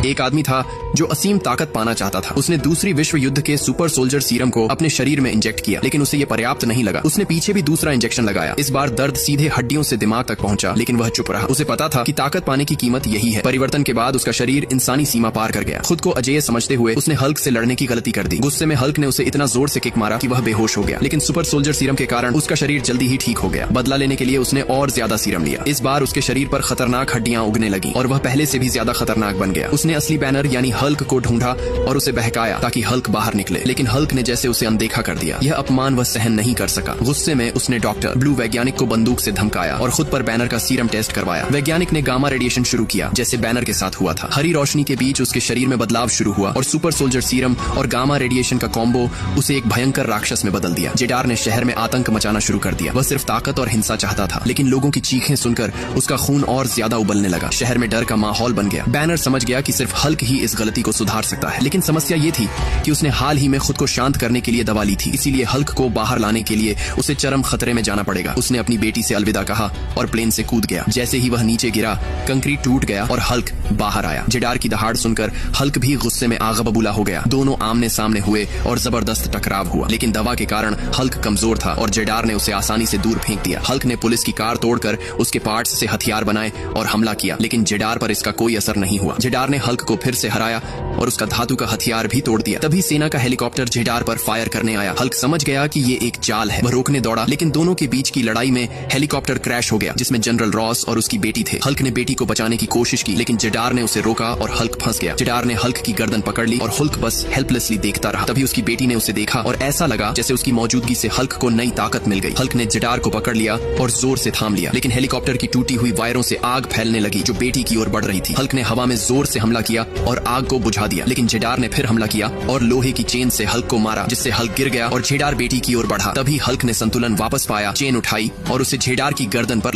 एक आदमी था जो असीम ताकत पाना चाहता था। उसने दूसरी विश्व युद्ध के सुपर सोल्जर सीरम को अपने शरीर में इंजेक्ट किया, लेकिन उसे ये पर्याप्त नहीं लगा। उसने पीछे भी दूसरा इंजेक्शन लगाया। इस बार दर्द सीधे हड्डियों से दिमाग तक पहुंचा, लेकिन वह चुप रहा। उसे पता था कि ताकत पाने की कीमत यही है। परिवर्तन के बाद उसका शरीर इंसानी सीमा पार कर गया। खुद को अजेय समझते हुए उसने हल्क से लड़ने की गलती कर दी। गुस्से में हल्क ने उसे इतना जोर से किक मारा कि वह बेहोश हो गया, लेकिन सुपर सोल्जर सीरम के कारण उसका शरीर जल्दी ही ठीक हो गया। बदला लेने के लिए उसने और ज्यादा सीरम लिया। इस बार उसके शरीर पर खतरनाक हड्डियां उगने लगी और वह पहले से भी ज्यादा खतरनाक बन गया। उसने असली बैनर यानी हल्क को ढूंढा और उसे बहकाया ताकि हल्क बाहर निकले, लेकिन हल्क ने जैसे उसे अनदेखा कर दिया। यह अपमान वह सहन नहीं कर सका। गुस्से में उसने डॉक्टर ब्लू वैज्ञानिक को बंदूक से धमकाया और खुद पर बैनर का सीरम टेस्ट करवाया। वैज्ञानिक ने गामा रेडिएशन शुरू किया, जैसे बैनर के साथ हुआ था। हरी रोशनी के बीच उसके शरीर में बदलाव शुरू हुआ और सुपर सोल्जर सीरम और गामा रेडिएशन का कॉम्बो उसे एक भयंकर राक्षस में बदल दिया। जेडार ने शहर में आतंक मचाना शुरू कर दिया। वह सिर्फ ताकत और हिंसा चाहता था, लेकिन लोगों की चीखें सुनकर उसका खून और ज्यादा उबलने लगा। शहर में डर का माहौल बन गया। बैनर समझ गया कि सिर्फ हल्क ही इस गलती को सुधार सकता है, लेकिन समस्या ये थी कि उसने हाल ही में खुद को शांत करने के लिए दवा ली थी। इसीलिए हल्क को बाहर लाने के लिए उसे चरम खतरे में जाना पड़ेगा। उसने अपनी बेटी से अलविदा कहा और प्लेन से कूद गया। जैसे ही वह नीचे गिरा, कंक्रीट टूट गया और हल्क बाहर आया। जेडार की दहाड़ सुनकर हल्क भी गुस्से में आग बबूला हो गया। दोनों आमने सामने हुए और जबरदस्त टकराव हुआ, लेकिन दवा के कारण हल्क कमजोर था और जेडार ने उसे आसानी से दूर फेंक दिया। हल्क ने पुलिस की कार तोड़कर उसके पार्ट्स से हथियार बनाए और हमला किया, लेकिन जेडार पर इसका कोई असर नहीं हुआ। जेडार ने हल्क को फिर से हराया और उसका धातु का हथियार भी तोड़ दिया। तभी सेना का हेलीकॉप्टर जेडार पर फायर करने आया। हल्क समझ गया कि ये एक चाल है। वह रोकने दौड़ा, लेकिन दोनों के बीच की लड़ाई में हेलीकॉप्टर क्रैश हो गया, जिसमें जनरल रॉस और उसकी बेटी थे। हल्क ने बेटी को बचाने की कोशिश की, लेकिन जेडार ने उसे रोका और हल्क फंस गया। जेडार ने हल्क की गर्दन पकड़ ली और हल्क बस हेल्पलेसली देखता रहा। तभी उसकी बेटी ने उसे देखा और ऐसा लगा जैसे उसकी मौजूदगी से हल्क को नई ताकत मिल गई। हल्क ने जेडार को पकड़ लिया और जोर से थाम लिया, लेकिन हेलीकॉप्टर की टूटी हुई वायरों से आग फैलने लगी जो बेटी की ओर बढ़ रही थी। हल्क ने हवा में जोर से हमला किया और आग को बुझा दिया, लेकिन जेडार ने फिर हमला किया और लोहे की चेन से हल्क को मारा, जिससे हल्क गिर गया और जेडार बेटी की ओर बढ़ा। तभी हल्क ने संतुलन वापस पाया, चेन उठाई और उसे जेडार की गर्दन पर